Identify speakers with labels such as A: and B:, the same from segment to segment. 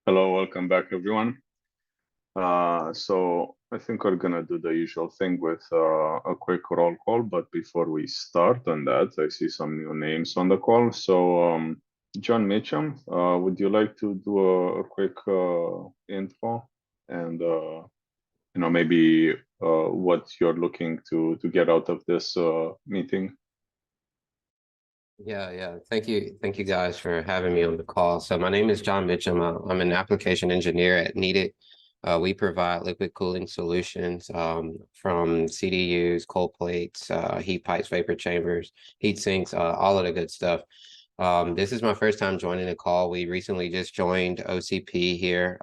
A: Hello, welcome back, everyone. So I think we're gonna do the usual thing with a quick roll call, but before we start on that, I see some new names on the call. So John Mitchum, would you like to do a quick intro and maybe what you're looking to get out of this meeting?
B: Yeah. Thank you guys for having me on the call. So my name is John Mitchum. I'm an application engineer at Needed. We provide liquid cooling solutions from CDUs, cold plates, heat pipes, vapor chambers, heat sinks, all of the good stuff. This is my first time joining the call. We recently just joined OCP here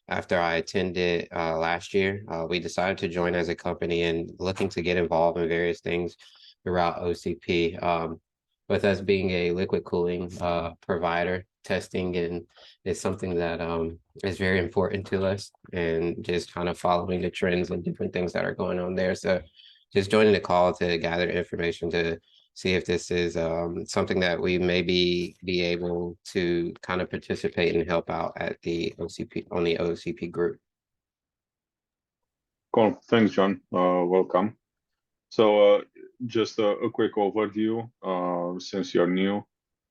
B: after I attended last year. We decided to join as a company and looking to get involved in various things throughout OCP. With us being a liquid cooling provider, testing and is something that is very important to us, and just kind of following the trends and different things that are going on there. So just joining the call to gather information to see if this is something that we maybe be able to kind of participate and help out at the OCP on the OCP group.
A: Cool, thanks, John. Welcome. So just a quick overview, since you're new,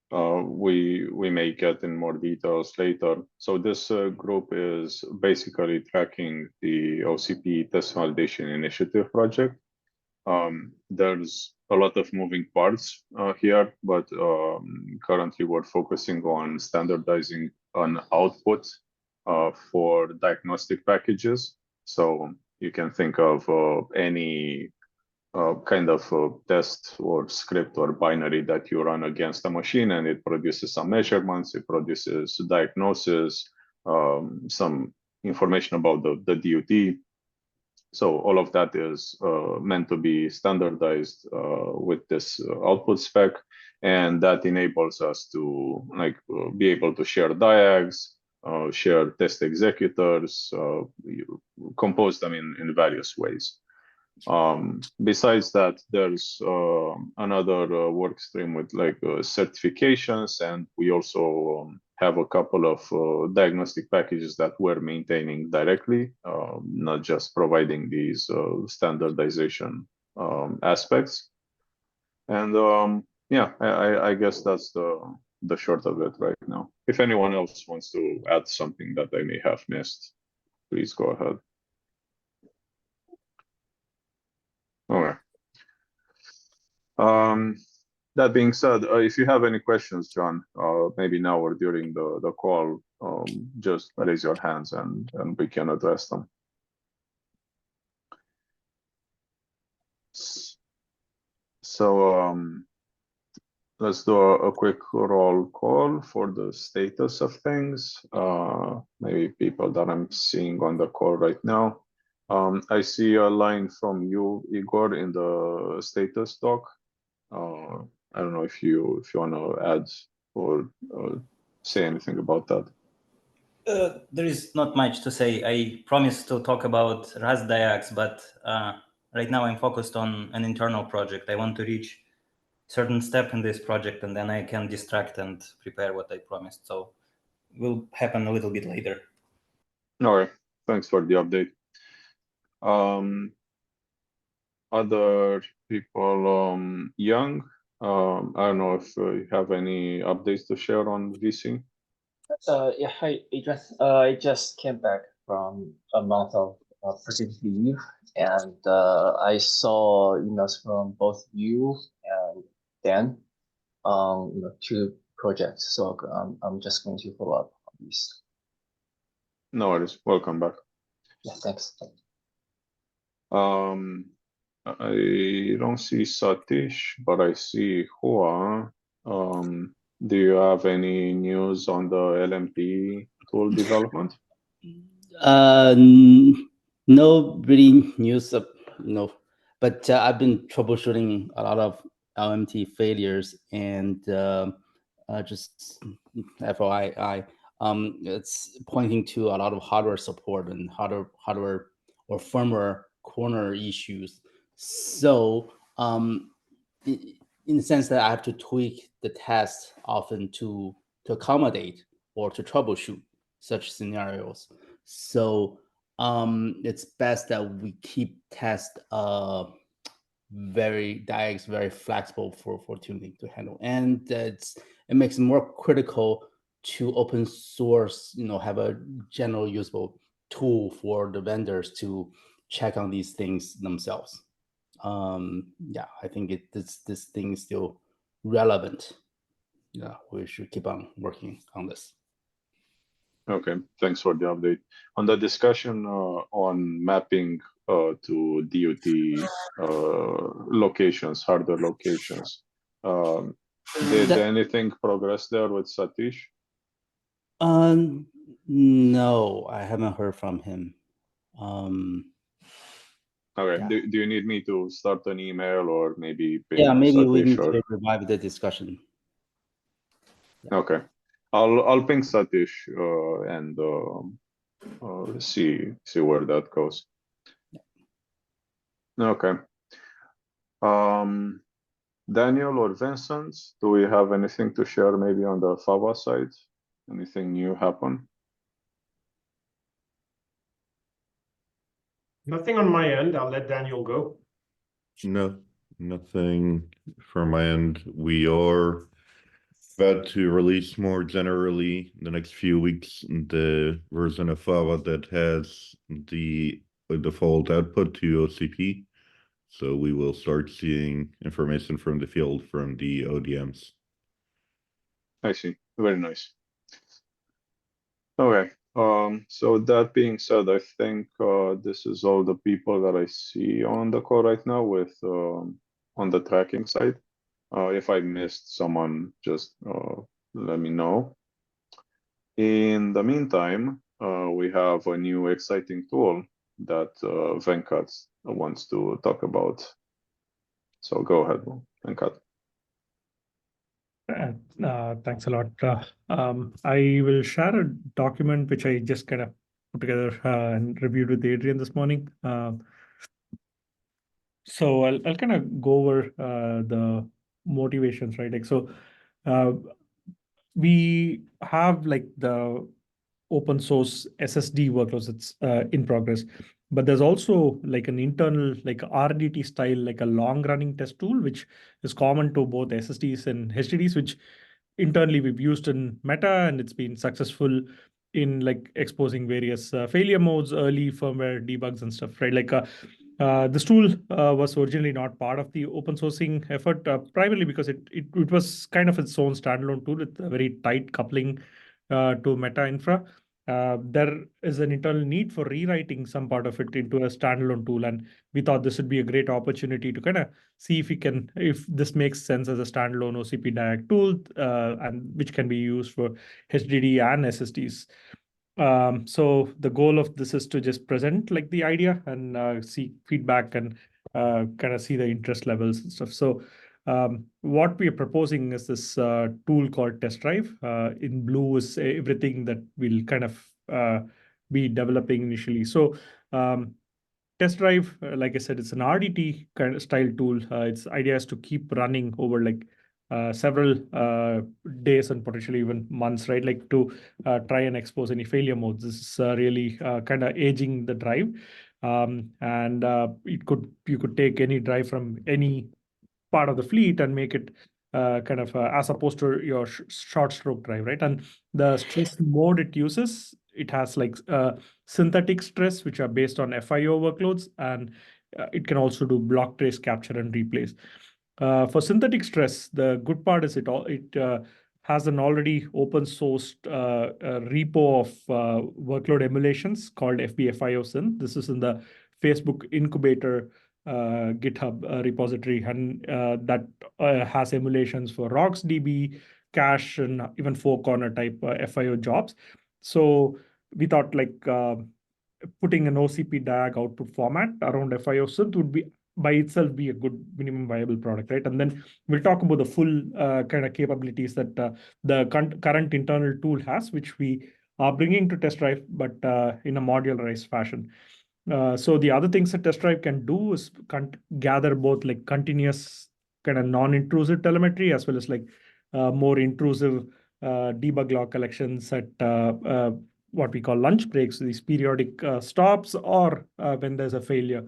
A: we may get in more details later. So this group is basically tracking the OCP Test Validation Initiative project. There's a lot of moving parts here, but currently we're focusing on standardizing an output for diagnostic packages. So you can think of any kind of test or script or binary that you run against a machine, and it produces some measurements, it produces diagnosis, some information about the DUT. So all of that is meant to be standardized with this output spec, and that enables us to be able to share diags, share test executors, compose them in various ways. Besides that, there's another work stream with certifications, and we also have a couple of diagnostic packages that we're maintaining directly, not just providing these standardization aspects. And yeah, I guess that's the short of it right now. If anyone else wants to add something that I may have missed, please go ahead. Okay. That being said, if you have any questions, John, maybe now or during the call, just raise your hands and we can address them. So let's do a quick roll call for the status of things. Maybe people that I'm seeing on the call right now. I see a line from you, Igor, in the status doc. I don't know if you want to add or say anything about that.
C: There is not much to say. I promised to talk about Rust diags, but right now I'm focused on an internal project. I want to reach certain step in this project, and then I can distract and prepare what I promised. So it will happen a little bit later.
A: All right, thanks for the update. Other people, Young, I don't know if you have any updates to share on VC.
D: Yeah, hi, I just came back from a month of paternity leave, and I saw emails from both you and Dan, two projects. So I'm just going to follow up on these.
A: No worries. Welcome back.
D: Yeah, thanks.
A: I don't see Satish, but I see Hua. Do you have any news on the LMP tool development?
E: No really news of but I've been troubleshooting a lot of LMT failures, and just FYI, it's pointing to a lot of hardware support and hardware or firmware corner issues. So in the sense that I have to tweak the test often to accommodate or to troubleshoot. such scenarios. So it's best that we keep test very flexible for tuning to handle, and it makes it more critical to open source, have a general usable tool for the vendors to check on these things themselves. Yeah, I think this thing is still relevant. Yeah, we should keep on working on this.
A: Okay, thanks for the update. On the discussion on mapping to DOT locations, hardware locations, did anything progress there with Satish?
E: No, I haven't heard from him.
A: Okay,
E: Yeah.
A: do you need me to start an email or maybe ping
E: Yeah, maybe we
A: Satish
E: need
A: or...
E: to revive the discussion.
A: Okay, I'll ping Satish and see where that goes. Okay. Daniel or Vincent, do we have anything to share maybe on the Fava side? Anything new happen?
F: Nothing on my end. I'll let Daniel go.
G: No, nothing from my end. We are about to release more generally in the next few weeks the version of Fava that has the default output to OCP. So we will start seeing information from the field from the ODMs.
A: I see. Very nice. Okay. So that being said, I think this is all the people that I see on the call right now with on the tracking side. If I missed someone, just let me know. In the meantime, we have a new exciting tool that Venkat wants to talk about. So go ahead, Venkat.
H: Thanks a lot. I will share a document which I just kind of put together and reviewed with Adrian this morning. So I'll kind of go over the motivations, right? Like, so we have like the open source SSD workloads that's in progress, but there's also like an internal like RDT style, like a long running test tool, which is common to both SSDs and HDDs, which internally we've used in Meta, and it's been successful in like exposing various failure modes, early firmware debugs and stuff, right? Like this tool was originally not part of the open sourcing effort, primarily because it was kind of its own standalone tool with a very tight coupling to Meta infra. There is an internal need for rewriting some part of it into a standalone tool, and we thought this would be a great opportunity to kind of see if this makes sense as a standalone OCP diag tool, and which can be used for HDD and SSDs. So the goal of this is to just present like the idea and see feedback and kind of see the interest levels and stuff. So what we are proposing is this tool called Test Drive. In blue is everything that we'll kind of be developing initially. So Test Drive, like I said, it's an RDT kind of style tool. Its idea is to keep running over like several days and potentially even months, right? Like to try and expose any failure modes. This is really kind of aging the drive, and you could take any drive from any part of the fleet and make it kind of as opposed to your short stroke drive, right? And the stress mode it uses, it has like synthetic stress, which are based on FIO workloads, and it can also do block trace capture and replace. For synthetic stress, the good part is it has an already open sourced repo of workload emulations called FBFIO Synth. This is in the Facebook incubator GitHub repository, and that has emulations for RocksDB, cache, and even four corner type FIO jobs. So we thought like putting an OCP DAG output format around FIO synth would be by itself be a good minimum viable product, right? And then we'll talk about the full kind of capabilities that the current internal tool has, which we are bringing to Test Drive, but in a modularized fashion. So the other things that Test Drive can do is gather both like continuous kind of non-intrusive telemetry as well as like more intrusive debug log collections at what we call lunch breaks, these periodic stops, or when there's a failure.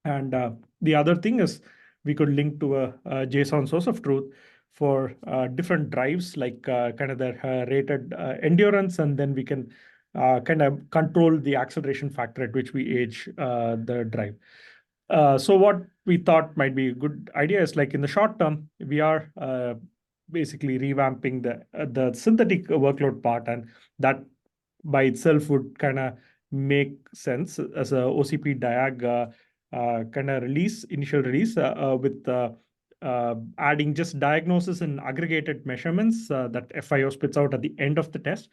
H: And the other thing is we could link to a JSON source of truth for different drives, like kind of their rated endurance, and then we can kind of control the acceleration factor at which we age the drive. So what we thought might be a good idea is, like, in the short term, we are basically revamping the synthetic workload part, and that by itself would kind of make sense as a OCP diag kind of initial release with adding just diagnosis and aggregated measurements that FIO spits out at the end of the test.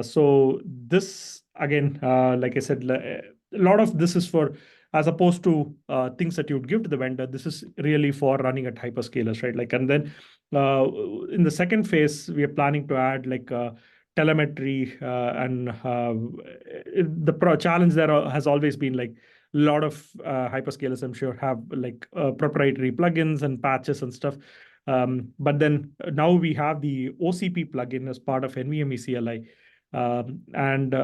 H: So this, again, like I said, a lot of this is for, as opposed to things that you would give to the vendor, this is really for running at hyperscalers, right? Like, and then in the second phase, we are planning to add like telemetry and the challenge there has always been like a lot of hyperscalers, I'm sure, have like proprietary plugins and patches and stuff. But then now we have the OCP plugin as part of NVMe CLI. And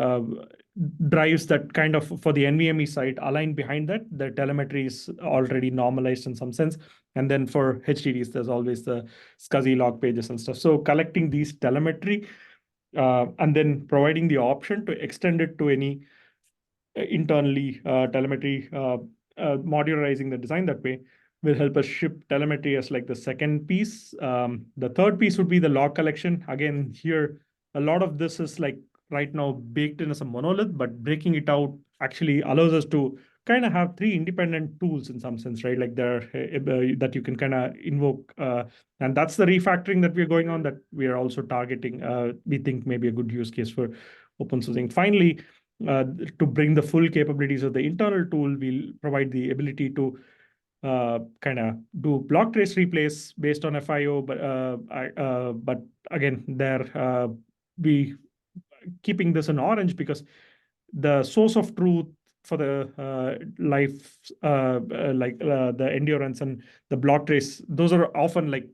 H: drives that kind of, for the NVMe side, align behind that. The telemetry is already normalized in some sense. And then for HDDs, there's always the SCSI log pages and stuff. So collecting these telemetry and then providing the option to extend it to any internally telemetry, modularizing the design that way will help us ship telemetry as like the second piece. The third piece would be the log collection. Again, here, a lot of this is like right now baked in as a monolith, but breaking it out actually allows us to kind of have three independent tools in some sense, right? Like there that you can kind of invoke. And that's the refactoring that we're going on, that we are also targeting. We think maybe a good use case for open sourcing. Finally, to bring the full capabilities of the internal tool, we'll provide the ability to kind of do block trace replace based on FIO, but again, there we keeping this in orange because the source of truth for the life, the endurance and the block trace, those are often like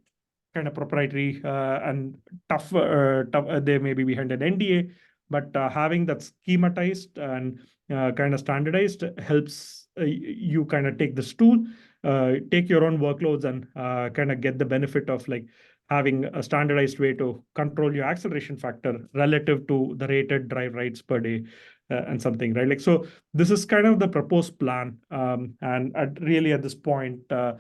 H: kind of proprietary and tough. They may be behind an NDA, but having that schematized and kind of standardized helps you kind of take this tool, take your own workloads, and kind of get the benefit of like having a standardized way to control your acceleration factor relative to the rated drive writes per day and something, right? Like, so this is kind of the proposed plan. And really at this point, the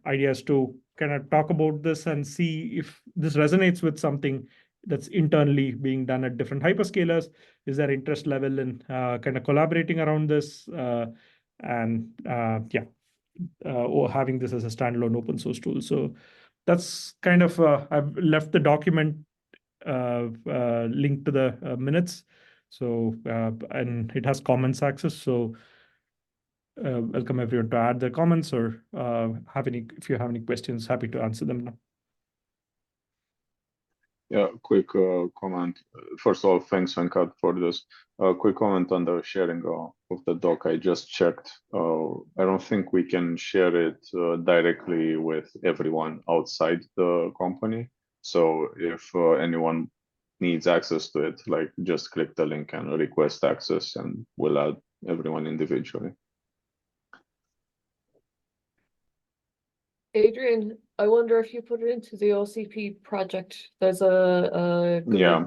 H: idea is to kind of talk about this and see if this resonates with something that's internally being done at different hyperscalers. Is there interest level in kind of collaborating around this? Or having this as a standalone open source tool. So that's kind of, I've left the document linked to the minutes. So, and it has comments access. So welcome everyone to add their comments or if you have any questions, happy to answer them now.
A: Yeah, quick comment. First of all, thanks, Venkat, for this. Quick comment on the sharing of the doc. I just checked. I don't think we can share it directly with everyone outside the company. So if anyone needs access to it, like just click the link and request access, and we'll add everyone individually.
I: Adrian, I wonder if you put it into the OCP project. There's a
A: Yeah,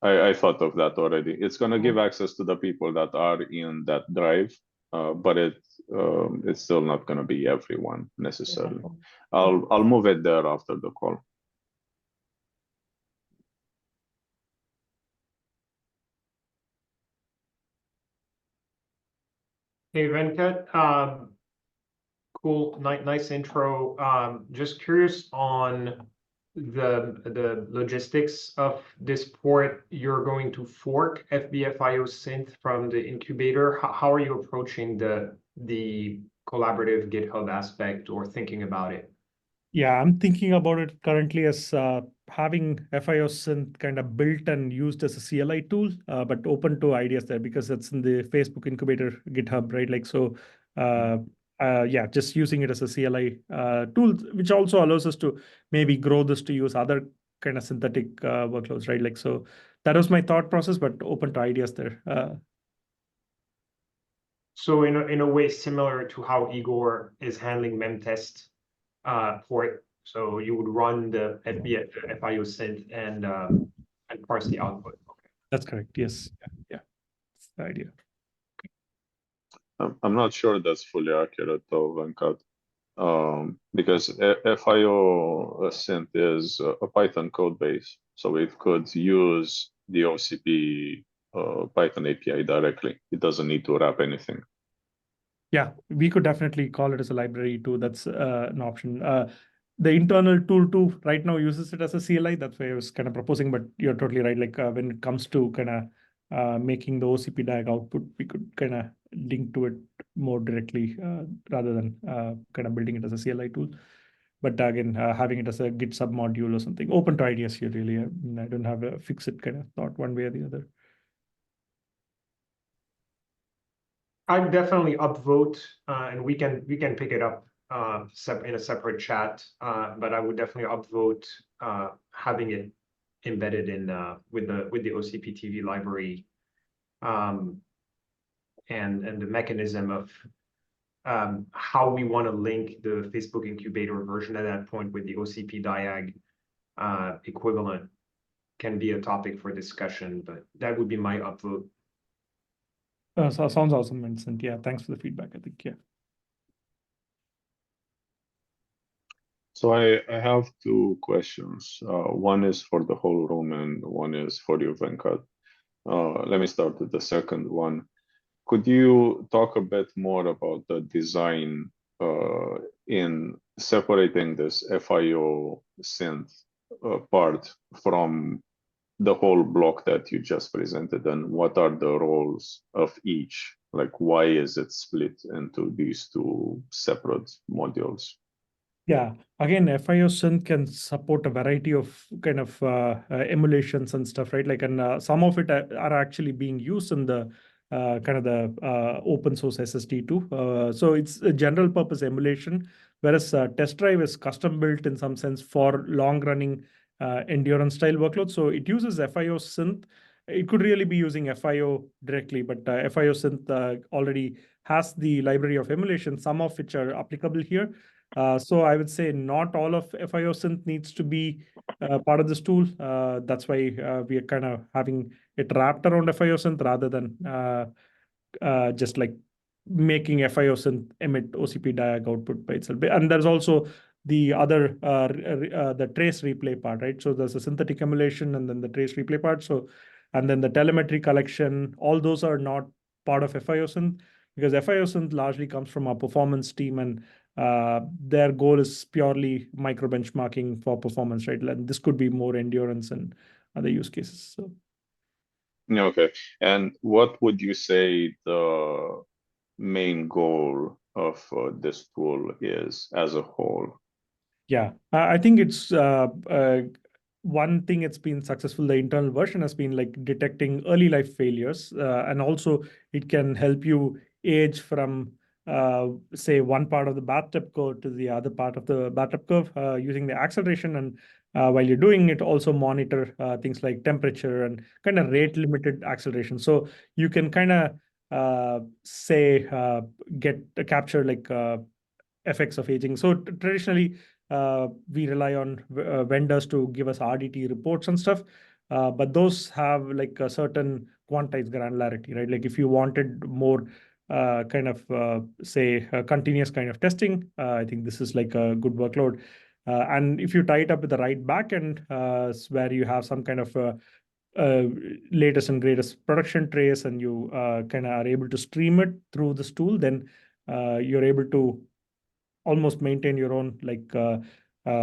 A: I thought of that already. It's going to give access to the people that are in that drive, but it's still not going to be everyone necessarily. I'll move it there after the call.
F: Hey, Venkat. Cool, nice intro. Just curious on the logistics of this port. You're going to fork FBFIO synth from the incubator. How are you approaching the collaborative GitHub aspect or thinking about it?
H: Yeah, I'm thinking about it currently as having FIO synth kind of built and used as a CLI tool, but open to ideas there because it's in the Facebook incubator GitHub, right? Like, so yeah, just using it as a CLI tool, which also allows us to maybe grow this to use other kind of synthetic workloads, right? Like, so that was my thought process, but open to ideas there.
F: So in a way similar to how Igor is handling memtest port, so you would run the FIO synth and parse the output. Okay.
H: That's correct. Yes. Yeah. That's the idea.
A: I'm not sure that's fully accurate though, Venkat, because FIO synth is a Python code base, so it could use the OCP Python API directly. It doesn't need to wrap anything.
H: Yeah, we could definitely call it as a library too. That's an option. The internal tool too right now uses it as a CLI. That's why I was kind of proposing, but you're totally right. Like when it comes to kind of making the OCP DAG output, we could kind of link to it more directly rather than kind of building it as a CLI tool. But again, having it as a Git submodule or something. Open to ideas here, really. I don't have a fix-it kind of thought one way or the other.
F: I'd definitely upvote, and we can pick it up in a separate chat. But I would definitely upvote having it embedded in with the OCP TV library, and the mechanism of how we want to link the Facebook incubator version at that point with the OCP diag equivalent can be a topic for discussion. But that would be my upvote.
H: So sounds awesome, Vincent. Yeah, thanks for the feedback. I think, yeah.
A: So I have two questions. One is for the whole room and one is for you, Venkat. Let me start with the second one. Could you talk a bit more about the design in separating this FIO synth part from the whole block that you just presented, and what are the roles of each? Like, why is it split into these two separate modules?
H: Yeah, again, FIO synth can support a variety of kind of emulations and stuff, right? Like, and some of it are actually being used in the kind of the open source SSD too. So it's a general purpose emulation, whereas test drive is custom built in some sense for long running endurance style workloads. So it uses FIO synth. It could really be using FIO directly, but FIO synth already has the library of emulation, some of which are applicable here. So I would say not all of FIO synth needs to be part of this tool. That's why we are kind of having it wrapped around FIO synth rather than just like making FIO synth emit OCP diag output by itself. And there's also the other the trace replay part, right? So there's a synthetic emulation and then the trace replay part. So and then the telemetry collection, all those are not part of FIO synth because FIO synth largely comes from our performance team, and their goal is purely micro benchmarking for performance, right? And this could be more endurance and other use cases. So.
A: Okay. And what would you say the main goal of this tool is as a whole?
H: Yeah, I think it's one thing it's been successful. The internal version has been like detecting early life failures, and also it can help you age from say one part of the bathtub curve to the other part of the bathtub curve using the acceleration. And while you're doing it, also monitor things like temperature and kind of rate limited acceleration. So you can kind of say get capture like effects of aging. So traditionally, we rely on vendors to give us RDT reports and stuff, but those have like a certain quantized granularity, right? Like if you wanted more kind of say continuous kind of testing, I think this is like a good workload. And if you tie it up with the right backend, where you have some kind of latest and greatest production trace, and you kind of are able to stream it through this tool, then you're able to almost maintain your own like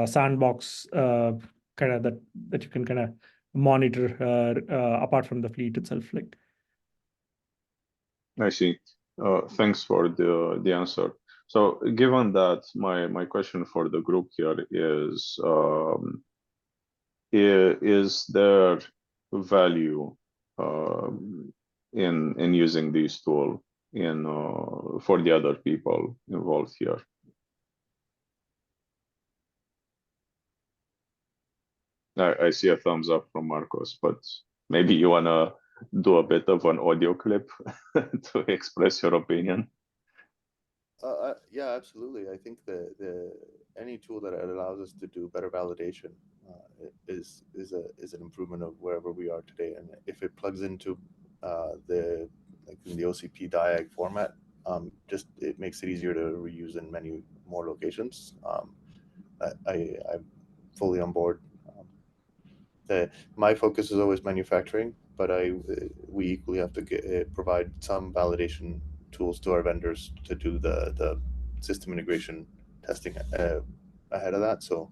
H: sandbox kind of that you can kind of monitor apart from the fleet itself. Like,
A: I see. Thanks for the answer. So given that, my question for the group here is there value in using this tool in for the other people involved here? I see a thumbs up from Marcos, but maybe you wanna do a bit of an audio clip to express your opinion.
J: Yeah, absolutely. I think the any tool that allows us to do better validation is an improvement of wherever we are today. And if it plugs into the like in the OCP diag format, just it makes it easier to reuse in many more locations. I'm fully on board. My focus is always manufacturing, but we equally have to provide some validation tools to our vendors to do the system integration testing ahead of that. So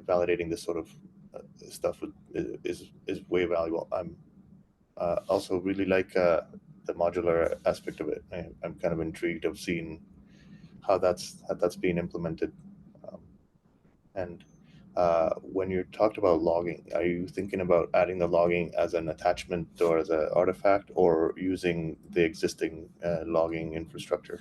J: validating this sort of stuff is way valuable. I'm also really like the modular aspect of it. I'm kind of intrigued of seeing how that's being implemented. And when you talked about logging, are you thinking about adding the logging as an attachment or as an artifact, or using the existing logging infrastructure?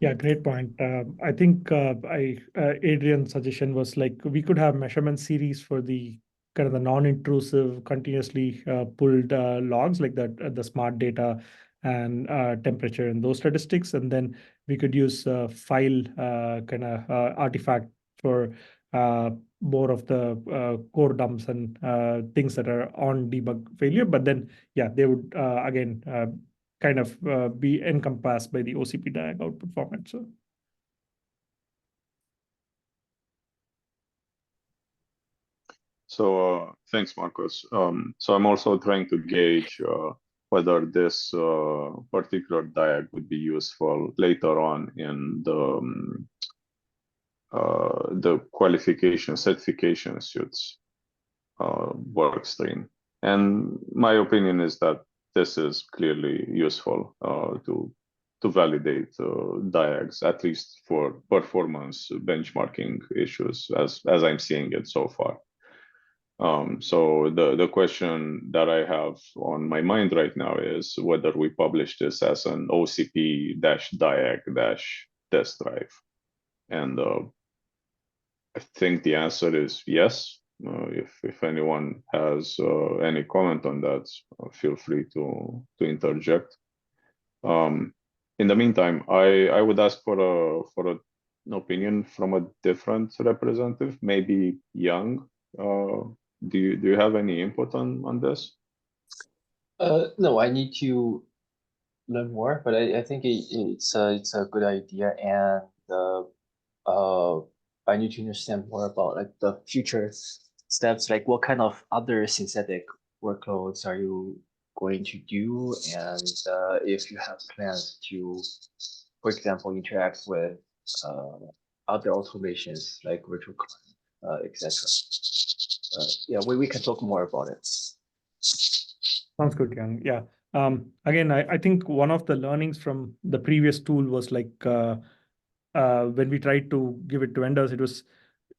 H: Yeah, great point. I think Adrian's suggestion was like we could have measurement series for the kind of the non-intrusive, continuously pulled logs like that, the smart data and temperature and those statistics, and then we could use file kind of artifact for more of the core dumps and things that are on debug failure. But then, yeah, they would again kind of be encompassed by the OCP diag output format. So
A: Thanks, Marcos. So I'm also trying to gauge whether this particular diag would be useful later on in the qualification certification suits work stream. And my opinion is that this is clearly useful to validate diags, at least for performance benchmarking issues, as I'm seeing it so far. So the question that I have on my mind right now is whether we publish this as an OCP-diag-test drive. And I think the answer is yes. If anyone has any comment on that, feel free to interject. In the meantime, I would ask for an opinion from a different representative, maybe Young. Do you have any input on this?
D: No, I need to learn more, but I think it's a good idea, and I need to understand more about like the future steps, like what kind of other synthetic workloads are you going to do, and if you have plans to, for example, interact with other automations like virtual client, etc. Yeah, we can talk more about it.
H: sounds good, Young. Yeah. Again, I think one of the learnings from the previous tool was like when we tried to give it to vendors,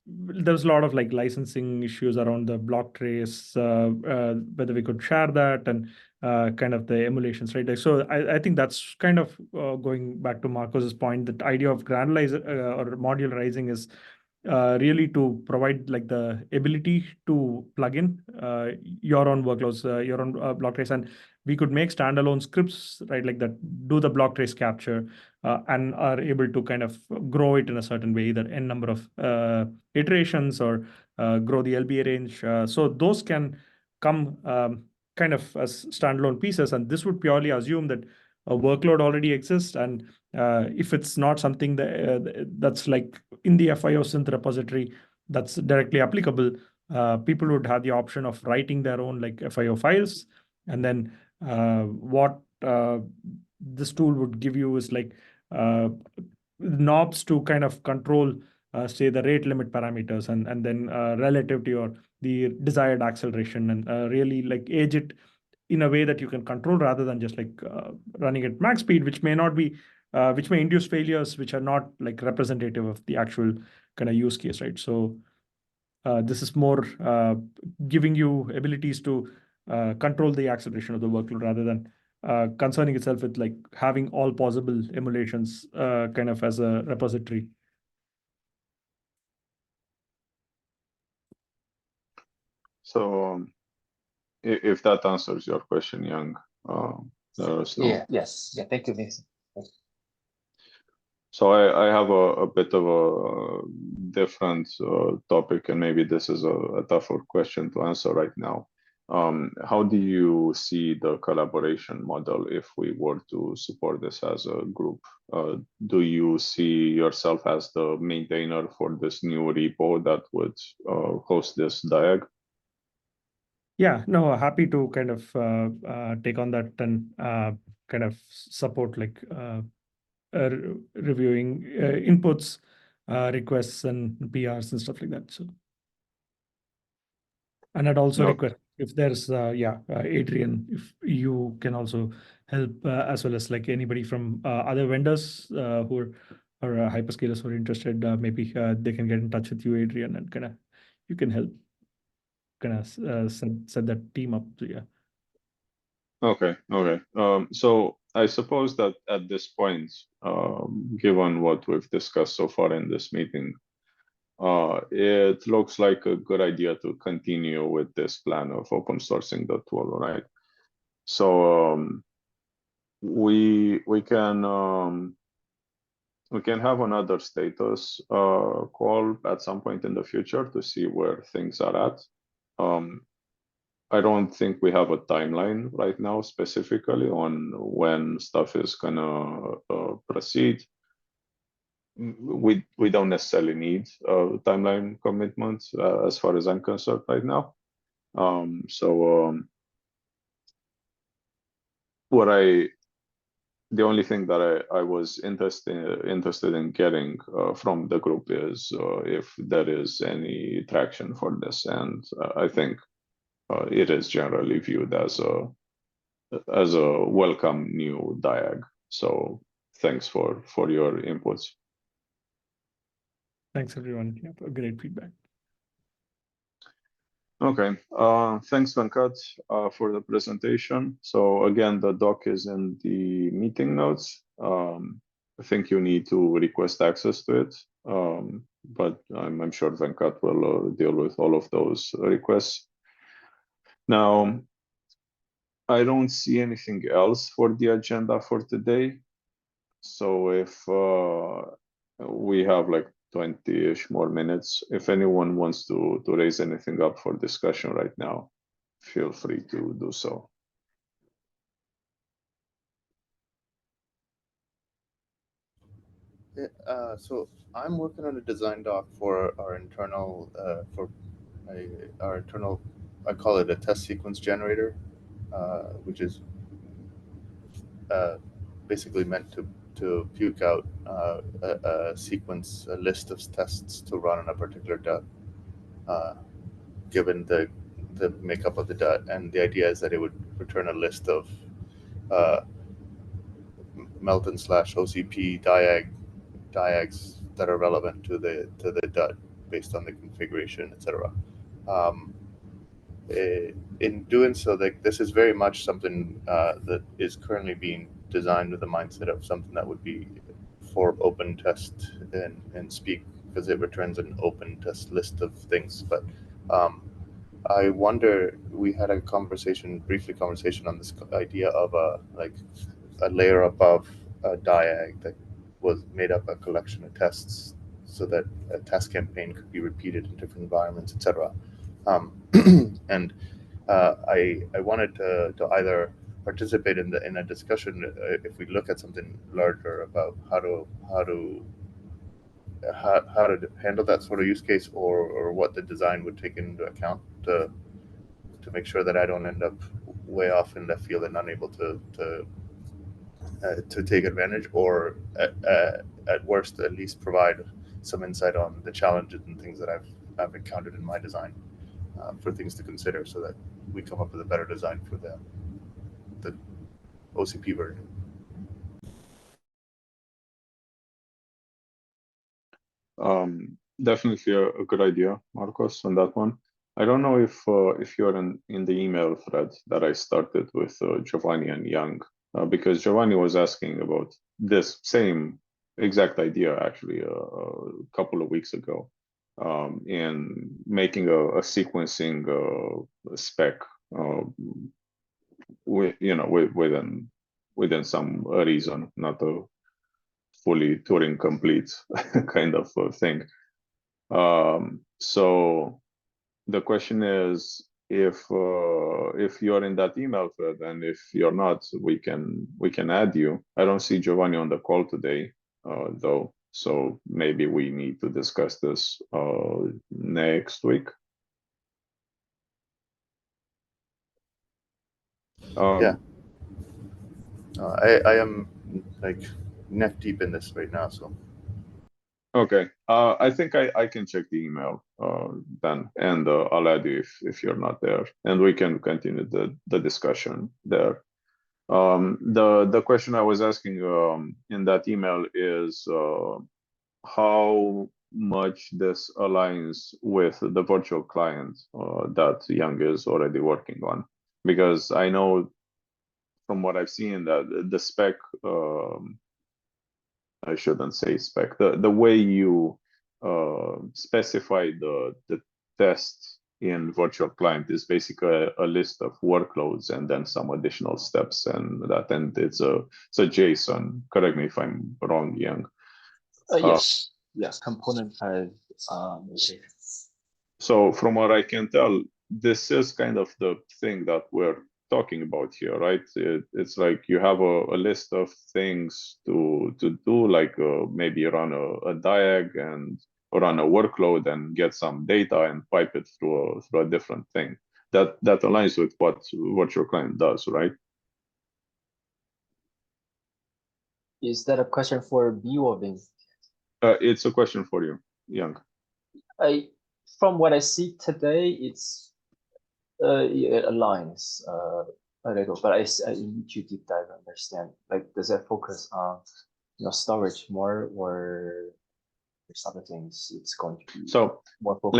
H: there was a lot of like licensing issues around the block trace, whether we could share that and kind of the emulations, right? Like, so I think that's kind of going back to Marcos's point, that idea of granularize or modularizing is really to provide like the ability to plug in your own workloads, your own block trace, and we could make standalone scripts, right, like that, do the block trace capture and are able to kind of grow it in a certain way, either n number of iterations or grow the LBA range. So those can come kind of as standalone pieces, and this would purely assume that a workload already exists, and if it's not something that's like in the FIO synth repository that's directly applicable, people would have the option of writing their own like FIO files, and then what this tool would give you is like knobs to kind of control say the rate limit parameters and then relativity or the desired acceleration, and really like age it in a way that you can control rather than just like running at max speed, which may not be which may induce failures which are not like representative of the actual kind of use case, right? So this is more giving you abilities to control the acceleration of the workload rather than concerning itself with like having all possible emulations kind of as a repository.
A: So if that answers your question, Young, let us know.
D: Yes. Yeah. Thank you, Nathan.
A: So I have a bit of a different topic, and maybe this is a tougher question to answer right now. How do you see the collaboration model if we were to support this as a group? Do you see yourself as the maintainer for this new repo that would host this DIAG?
H: Yeah, no, happy to kind of take on that and kind of support like reviewing inputs, requests, and PRs and stuff like that. So, and I'd also
A: No.
H: request if there's Adrian, if you can also help as well as like anybody from other vendors who are or hyperscalers who are interested, maybe they can get in touch with you, Adrian, and kind of you can help kind of set that team up. So, yeah.
A: Okay. So I suppose that at this point, given what we've discussed so far in this meeting, it looks like a good idea to continue with this plan of open sourcing the tool, right? So we can have another status call at some point in the future to see where things are at. I don't think we have a timeline right now specifically on when stuff is gonna proceed. We don't necessarily need a timeline commitment as far as I'm concerned right now. The only thing that I was interested in getting from the group is if there is any traction for this, and I think it is generally viewed as a welcome new DIAG. So thanks for your inputs.
H: Thanks everyone. Yeah, for great feedback.
A: Okay, thanks Venkat for the presentation. So again, the doc is in the meeting notes. I think you need to request access to it, but I'm sure Venkat will deal with all of those requests. Now, I don't see anything else for the agenda for today. So if we have like 20-ish more minutes, if anyone wants to raise anything up for discussion right now, feel free to do so.
J: So I'm working on a design doc for our internal, I call it a test sequence generator, which is basically meant to puke out a sequence, a list of tests to run on a particular DUT, given the makeup of the DUT. And the idea is that it would return a list of Melton/OCP diags that are relevant to the DUT based on the configuration, etc. In doing so, like this is very much something that is currently being designed with the mindset of something that would be for open test and speak, because it returns an open test list of things. But I wonder, we had a brief conversation on this idea of a layer above a diag that was made up a collection of tests, so that a test campaign could be repeated in different environments, etc. And I wanted to either participate in a discussion if we look at something larger about how to handle that sort of use case, or what the design would take into account to make sure that I don't end up way off in left field and unable to take advantage, or at worst at least provide some insight on the challenges and things that I've encountered in my design, for things to consider, so that we come up with a better design for the OCP version.
A: Definitely a good idea, Marcos, on that one. I don't know if you're in the email thread that I started with Giovanni and Young, because Giovanni was asking about this same exact idea actually a couple of weeks ago, in making a sequencing spec within some reason, not a fully Turing complete kind of thing. So the question is, if you're in that email thread, and if you're not, we can add you. I don't see Giovanni on the call today, though, so maybe we need to discuss this next week.
J: Yeah. I am like neck deep in this right now, so.
A: Okay, I think I can check the email then, and I'll add you if you're not there, and we can continue the discussion there. The question I was asking in that email is how much this aligns with the virtual client that Young is already working on, because I know from what I've seen that the spec, I shouldn't say spec, the way you specify the test in virtual client is basically a list of workloads and then some additional steps, and it's a JSON. Correct me if I'm wrong, Young.
D: Yes. Yes. Component type. Okay.
A: So from what I can tell, this is kind of the thing that we're talking about here, right? It's like you have a list of things to do, like maybe run a diag and run a workload and get some data and pipe it through a different thing. That aligns with what virtual client does, right?
D: Is that a question for B or Bing?
A: It's a question for you, Young.
D: From what I see today, it aligns a little, but I need to deep dive and understand. Like, does that focus on storage more, or there's other things it's going to be
A: So
D: more focused?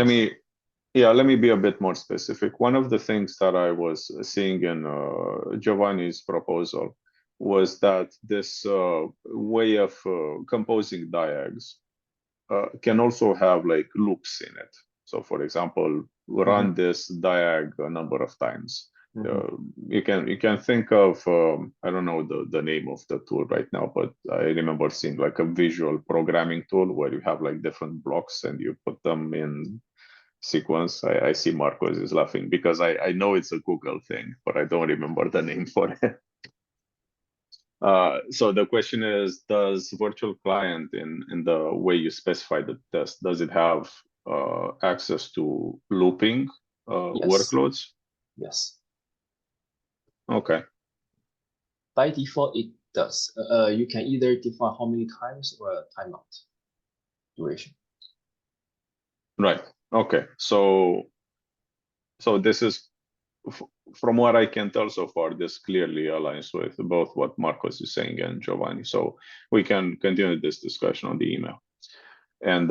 A: let me be a bit more specific. One of the things that I was seeing in Giovanni's proposal was that this way of composing diags can also have like loops in it. So for example, run this diag a number of times. You can think of I don't know the name of the tool right now, but I remember seeing like a visual programming tool where you have like different blocks and you put them in sequence. I see Marcos is laughing because I know it's a Google thing, but I don't remember the name for it. So the question is, does virtual client in the way you specify the test, does it have access to looping workloads?
D: Yes.
A: Okay.
D: By default, it does. You can either define how many times or a timeout duration.
A: Right. Okay. So this is, from what I can tell so far, this clearly aligns with both what Marcos is saying and Giovanni. So we can continue this discussion on the email. And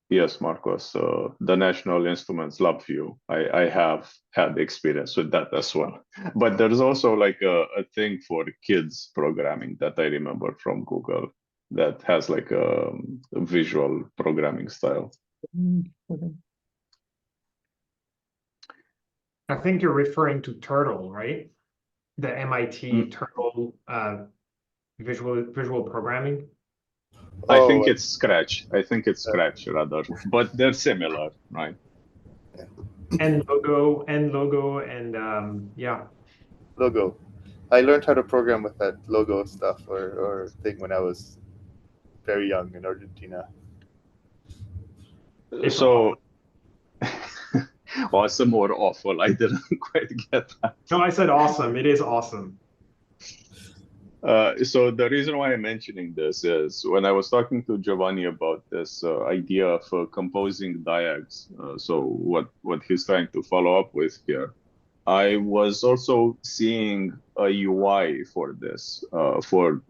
A: yes, Marcos, the National Instruments Lab View, I have had experience with that as well. But there's also like a thing for kids programming that I remember from Google that has like a visual programming style.
F: I think you're referring to Turtle, right? The MIT Turtle visual programming.
A: I think it's Scratch. I think it's Scratch rather, but they're similar, right?
F: And logo, and yeah.
J: Logo. I learned how to program with that logo stuff or thing when I was very young in Argentina.
F: It's
A: so awesome or awful? I didn't quite get that.
F: No, I said awesome. It is awesome.
A: So the reason why I'm mentioning this is when I was talking to Giovanni about this idea of composing diags, so what he's trying to follow up with here, I was also seeing a UI for this, for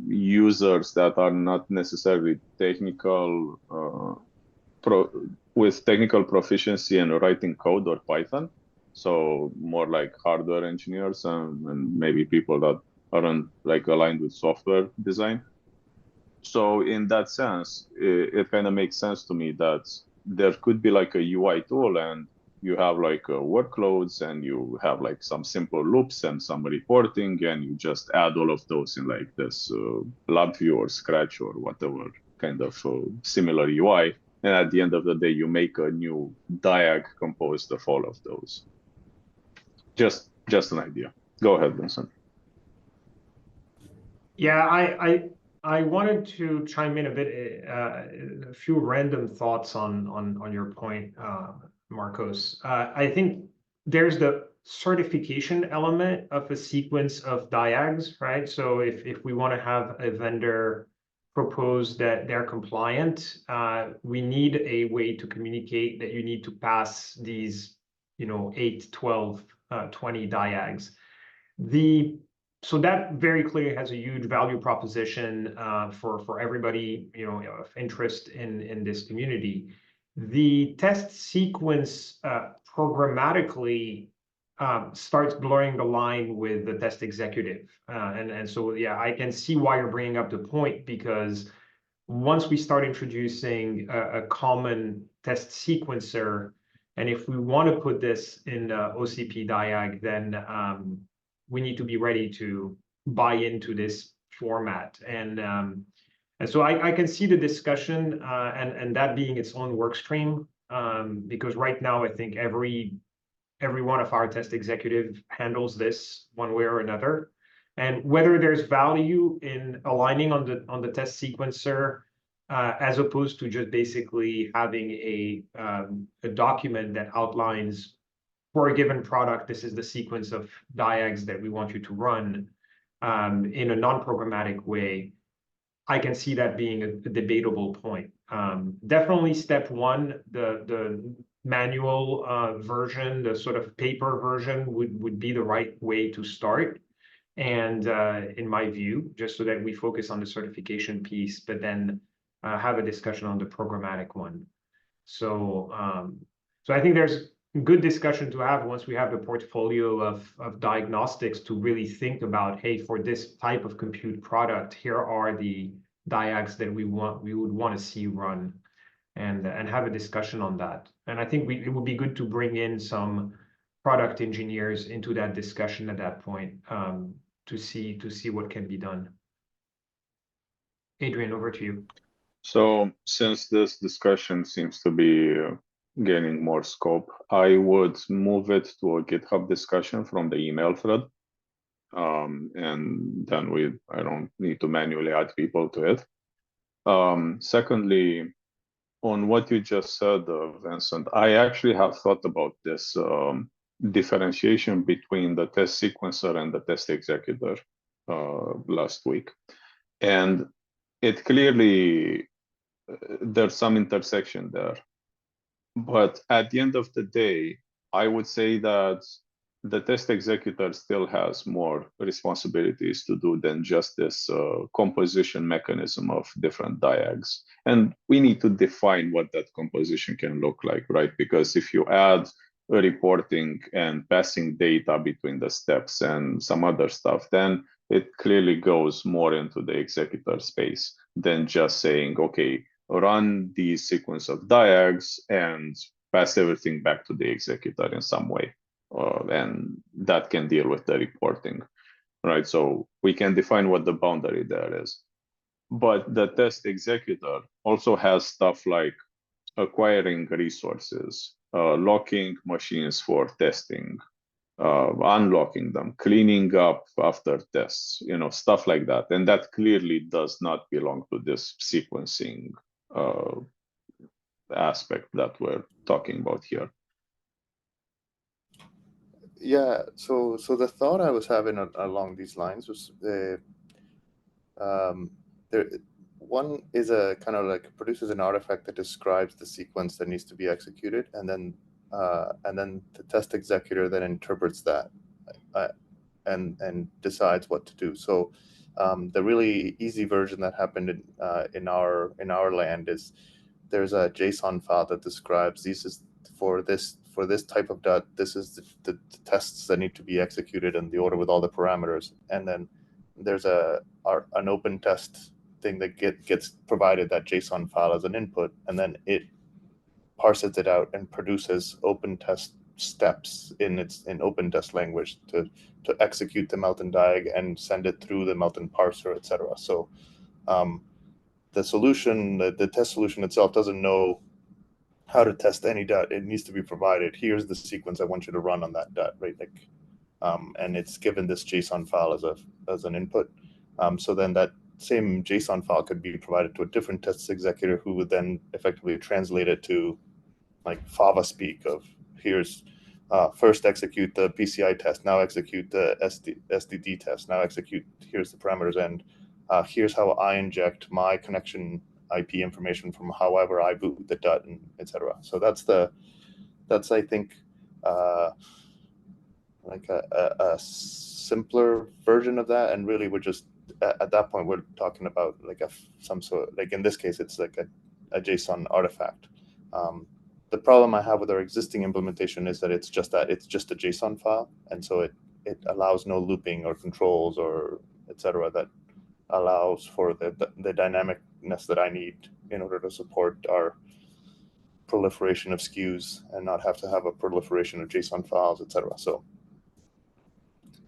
A: users that are not necessarily technical, with technical proficiency in writing code or Python. So more like hardware engineers and maybe people that aren't like aligned with software design. So in that sense, it kind of makes sense to me that there could be like a UI tool, and you have like workloads, and you have like some simple loops and some reporting, and you just add all of those in like this LabVIEW or Scratch or whatever kind of similar UI. And at the end of the day, you make a new diag composed of all of those. Just an idea. Go ahead, Vincent.
F: Yeah, I wanted to chime in a bit, a few random thoughts on your point, Marcos. I think there's the certification element of a sequence of diags, right? So if we want to have a vendor propose that they're compliant, we need a way to communicate that you need to pass these, 8, 12, 20 diags. So that very clearly has a huge value proposition for everybody, of interest in this community. The test sequence programmatically starts blurring the line with the test executive. And so, yeah, I can see why you're bringing up the point, because once we start introducing a common test sequencer, and if we want to put this in OCP diag, then we need to be ready to buy into this format. And so I can see the discussion and that being its own work stream, because right now I think every one of our test executive handles this one way or another. And whether there's value in aligning on the test sequencer, as opposed to just basically having a document that outlines, for a given product, this is the sequence of diags that we want you to run in a non-programmatic way, I can see that being a debatable point. Definitely step one, the manual version, the sort of paper version would be the right way to start. And in my view, just so that we focus on the certification piece, but then have a discussion on the programmatic one. So I think there's good discussion to have once we have the portfolio of diagnostics to really think about, hey, for this type of compute product, here are the diags that we would want to see run, and have a discussion on that. And I think it would be good to bring in some product engineers into that discussion at that point, to see what can be done. Adrian, over to you.
A: So since this discussion seems to be gaining more scope, I would move it to a GitHub discussion from the email thread. And then I don't need to manually add people to it. Secondly, on what you just said, Vincent, I actually have thought about this differentiation between the test sequencer and the test executor last week. And it clearly, there's some intersection there. But at the end of the day, I would say that the test executor still has more responsibilities to do than just this composition mechanism of different diags. And we need to define what that composition can look like, right? Because if you add a reporting and passing data between the steps and some other stuff, then it clearly goes more into the executor space than just saying, okay, run the sequence of diags and pass everything back to the executor in some way. And that can deal with the reporting, right? So we can define what the boundary there is. But the test executor also has stuff like acquiring resources, locking machines for testing, unlocking them, cleaning up after tests, stuff like that. And that clearly does not belong to this sequencing aspect that we're talking about here.
J: Yeah, so the thought I was having along these lines was one is a kind of like produces an artifact that describes the sequence that needs to be executed, and then the test executor then interprets that and decides what to do. So the really easy version that happened in our land is there's a JSON file that describes this is for this type of dot, this is the tests that need to be executed in the order with all the parameters. And then there's an open test thing that gets provided that JSON file as an input, and then it parses it out and produces open test steps in open test language to execute the melt and diag and send it through the melt and parser, etc. So the solution, the test solution itself doesn't know how to test any DUT. It needs to be provided. Here's the sequence I want you to run on that DUT, right? Like, and it's given this JSON file as an input. So then that same JSON file could be provided to a different test executor who would then effectively translate it to like Fava speak of here's first execute the PCI test, now execute the SDD test, now execute, here's the parameters, and here's how I inject my connection IP information from however I boot the DUT, and etc. So that's I think like a simpler version of that, and really we're just at that point we're talking about like some sort, like in this case it's like a JSON artifact. The problem I have with our existing implementation is that it's just a JSON file, and so it allows no looping or controls or etc. that allows for the dynamicness that I need in order to support our proliferation of SKUs and not have to have a proliferation of JSON files, etc. So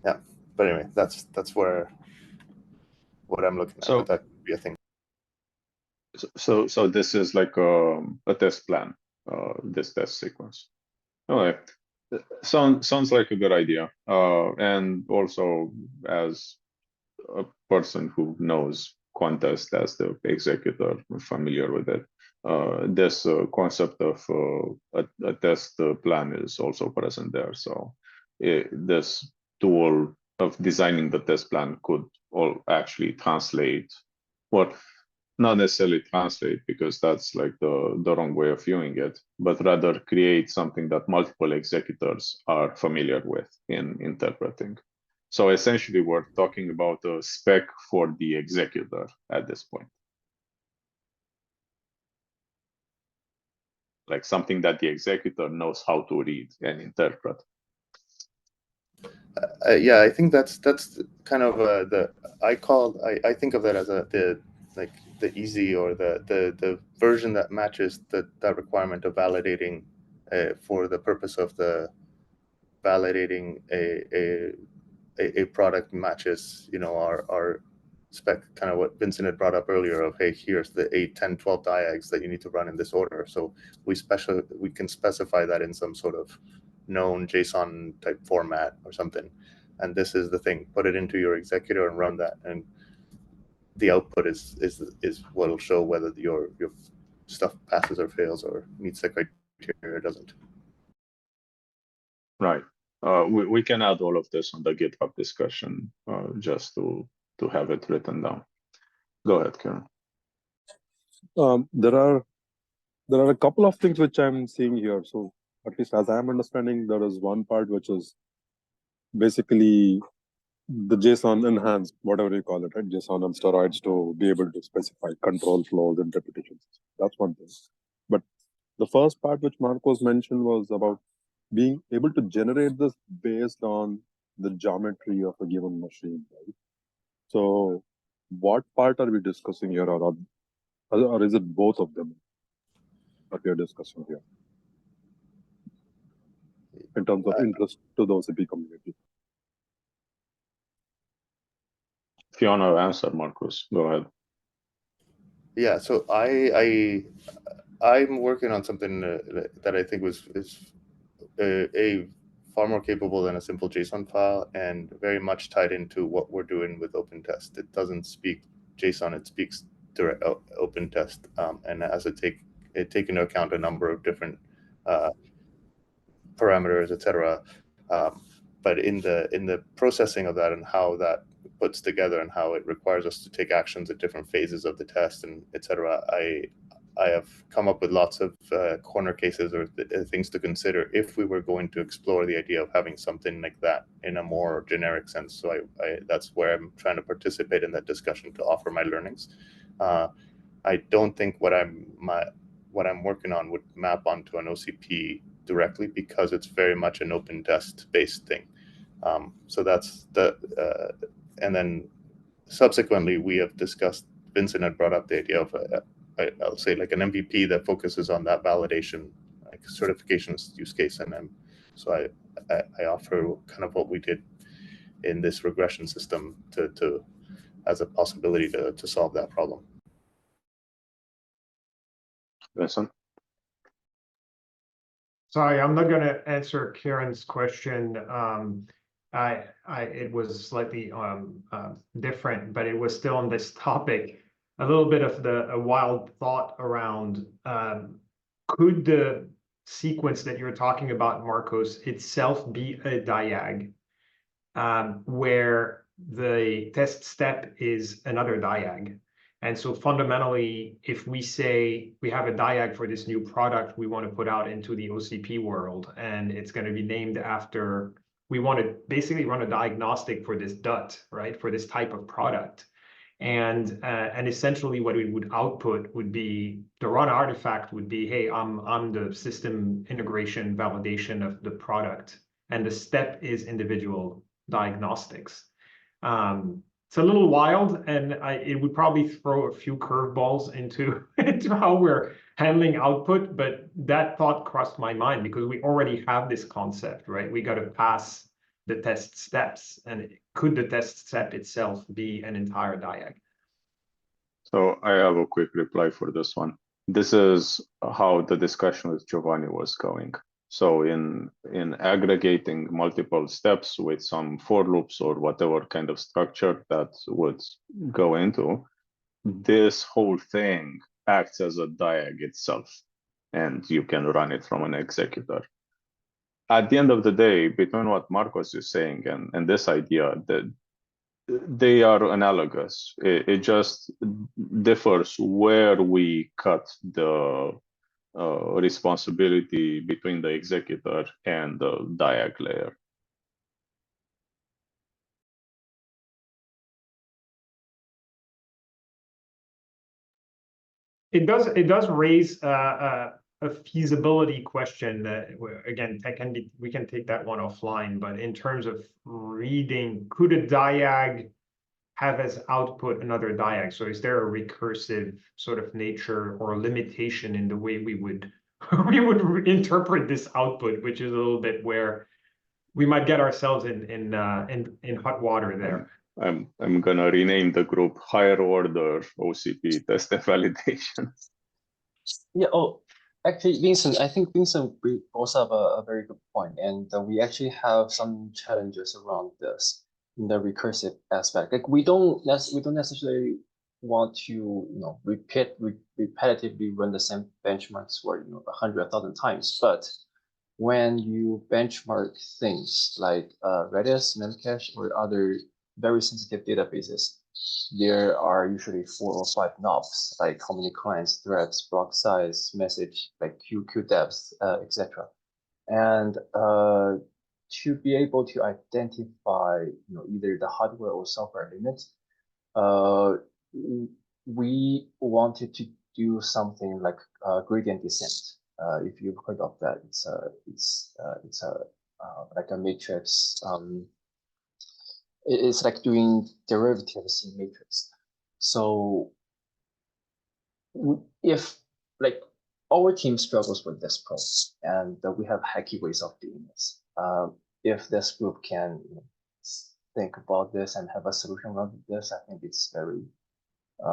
J: yeah, but anyway, that's where what I'm looking at.
A: So-
J: But that could be a thing.
A: So this is like a test plan, this test sequence. All right, sounds like a good idea. And also, as a person who knows Quantest as the executor, familiar with it, this concept of a test plan is also present there. So this tool of designing the test plan could all actually translate, well, not necessarily translate, because that's like the wrong way of viewing it, but rather create something that multiple executors are familiar with in interpreting. So essentially, we're talking about a spec for the executor at this point. Like something that the executor knows how to read and interpret.
J: Yeah, I think that's kind of I think of that as the easy or the version that matches that requirement of validating for the purpose of the validating a product matches, you know, our spec, kind of what Vincent had brought up earlier of, hey, here's the 8, 10, 12 diags that you need to run in this order. So we can specify that in some sort of known JSON type format or something. And this is the thing, put it into your executor and run that. And the output is what will show whether your stuff passes or fails or meets the criteria or doesn't.
A: Right. We can add all of this on the GitHub discussion just to have it written down. Go ahead, Karen.
K: There are a couple of things which I'm seeing here. So at least as I'm understanding, there is one part which is basically the JSON enhanced, whatever you call it, right? JSON on steroids to be able to specify control flows and repetitions. That's one thing. But the first part which Marcos mentioned was about being able to generate this based on the geometry of a given machine, right? So what part are we discussing here, or is it both of them that we are discussing here in terms of interest to the OCP community?
A: If you want to answer, Marcos, go ahead.
J: Yeah, so I'm working on something that I think is a far more capable than a simple JSON file, and very much tied into what we're doing with OpenTest. It doesn't speak JSON; it speaks direct OpenTest, and has to take into account a number of different parameters, etc. But in the processing of that and how that puts together and how it requires us to take actions at different phases of the test and etc. I have come up with lots of corner cases or things to consider if we were going to explore the idea of having something like that in a more generic sense. So that's where I'm trying to participate in that discussion to offer my learnings. I don't think what I'm working on would map onto an OCP directly, because it's very much an open test based thing. So that's and then subsequently we have discussed, Vincent had brought up the idea of I'll say like an MVP that focuses on that validation, like certifications use case. And so I offer kind of what we did in this regression system to as a possibility to solve that problem.
A: Listen.
F: Sorry, I'm not going to answer Karen's question. It was slightly different, but it was still on this topic. A little bit of a wild thought around could the sequence that you're talking about, Marcos, itself be a diag, where the test step is another diag? And so fundamentally, if we say we have a diag for this new product we want to put out into the OCP world, and it's going to be named after, we want to basically run a diagnostic for this DUT, right, for this type of product. And essentially what it would output would be, the run artifact would be, hey, I'm the system integration validation of the product, and the step is individual diagnostics. It's a little wild, and it would probably throw a few curveballs into how we're handling output, but that thought crossed my mind because we already have this concept, right? We got to pass the test steps, and could the test step itself be an entire diag?
A: So I have a quick reply for this one. This is how the discussion with Giovanni was going. So in aggregating multiple steps with some for loops or whatever kind of structure that would go into, this whole thing acts as a diag itself, and you can run it from an executor. At the end of the day, between what Marcos is saying and this idea, that they are analogous. It just differs where we cut the responsibility between the executor and the diag layer.
F: It does raise a feasibility question that, again, we can take that one offline, but in terms of reading, could a diag have as output another diag? So is there a recursive sort of nature or limitation in the way we would interpret this output, which is a little bit where we might get ourselves in hot water there.
A: I'm gonna rename the group higher order OCP test and validation.
D: Yeah. Oh, actually, Vincent, I think Vincent brought up a very good point, and we actually have some challenges around this in the recursive aspect. Like we don't necessarily want to repetitively run the same benchmarks for 100,000 times, but when you benchmark things like Redis, Memcache, or other very sensitive databases, there are usually 4 or 5 knobs, like how many clients, threads, block size, message, like queue depth, etc. And to be able to identify, either the hardware or software limits, we wanted to do something like gradient descent. If you've heard of that, it's like a matrix. It's like doing derivatives in matrix. So if like our team struggles with this problem, and we have hacky ways of doing this, if this group can think about this and have a solution around this, I think it's very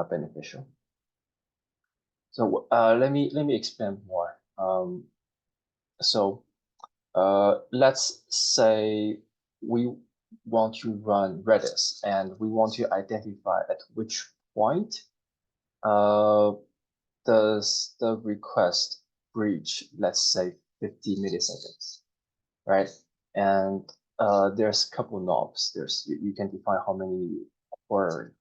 D: beneficial. So let me explain more. So let's say we want to run Redis, and we want to identify at which point does the request reach, let's say, 50 milliseconds, right? And there's a couple knobs. You can define how many core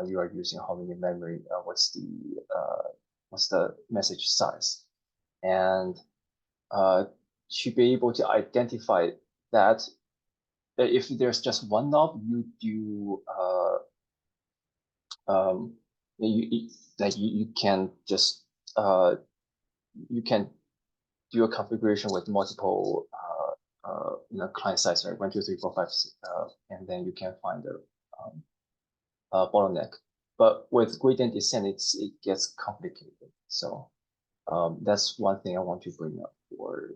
D: you are using, how many memory, what's the message size, and to be able to identify that, if there's just one knob, you do you can just you can do a configuration with multiple client size, right? 1, 2, 3, 4, 5, and then you can find the bottleneck. But with gradient descent, it gets complicated. So that's one thing I want to bring up for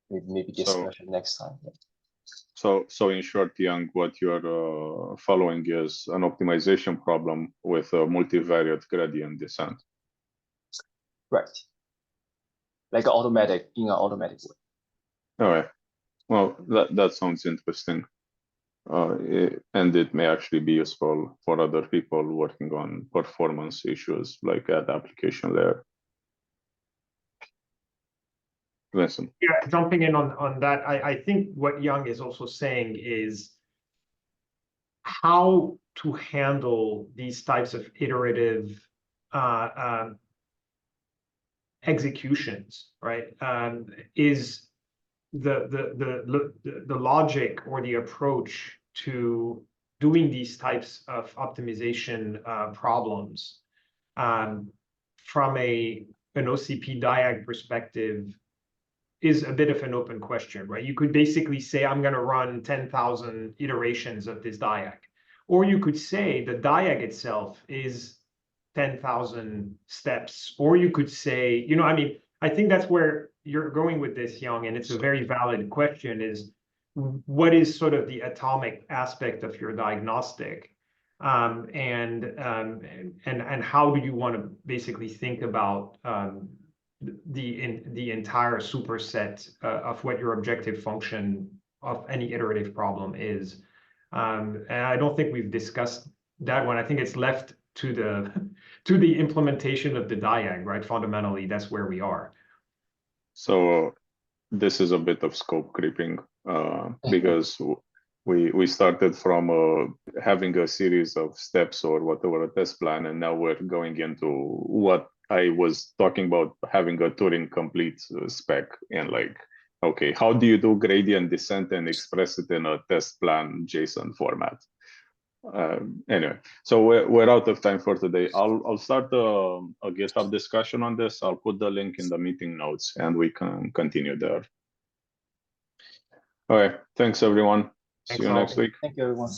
D: maybe
A: So-
D: discussion next time. Yeah.
A: So in short, Young, what you're following is an optimization problem with a multivariate gradient descent.
D: Right. Like an automatic, in an automatic way.
A: All right. Well, that sounds interesting. And it may actually be useful for other people working on performance issues like at application layer. Listen.
F: Yeah, jumping in on that, I think what Young is also saying is how to handle these types of iterative executions, right? Is the logic or the approach to doing these types of optimization problems from an OCP diag perspective is a bit of an open question, right? You could basically say, I'm going to run 10,000 iterations of this diag. Or you could say the diag itself is 10,000 steps. Or you could say, you know, I mean, I think that's where you're going with this, Young, and it's a very valid question, is what is sort of the atomic aspect of your diagnostic? And how do you want to basically think about the entire superset of what your objective function of any iterative problem is. And I don't think we've discussed that one. I think it's left to the implementation of the diag, right? Fundamentally, that's where we are.
A: So this is a bit of scope creeping because we started from having a series of steps or whatever, a test plan, and now we're going into what I was talking about, having a Turing complete spec, and like, okay, how do you do gradient descent and express it in a test plan JSON format? Anyway, so we're out of time for today. I'll start a GitHub discussion on this. I'll put the link in the meeting notes and we can continue there. All right, thanks everyone. See you next week.
D: Thank you, everyone.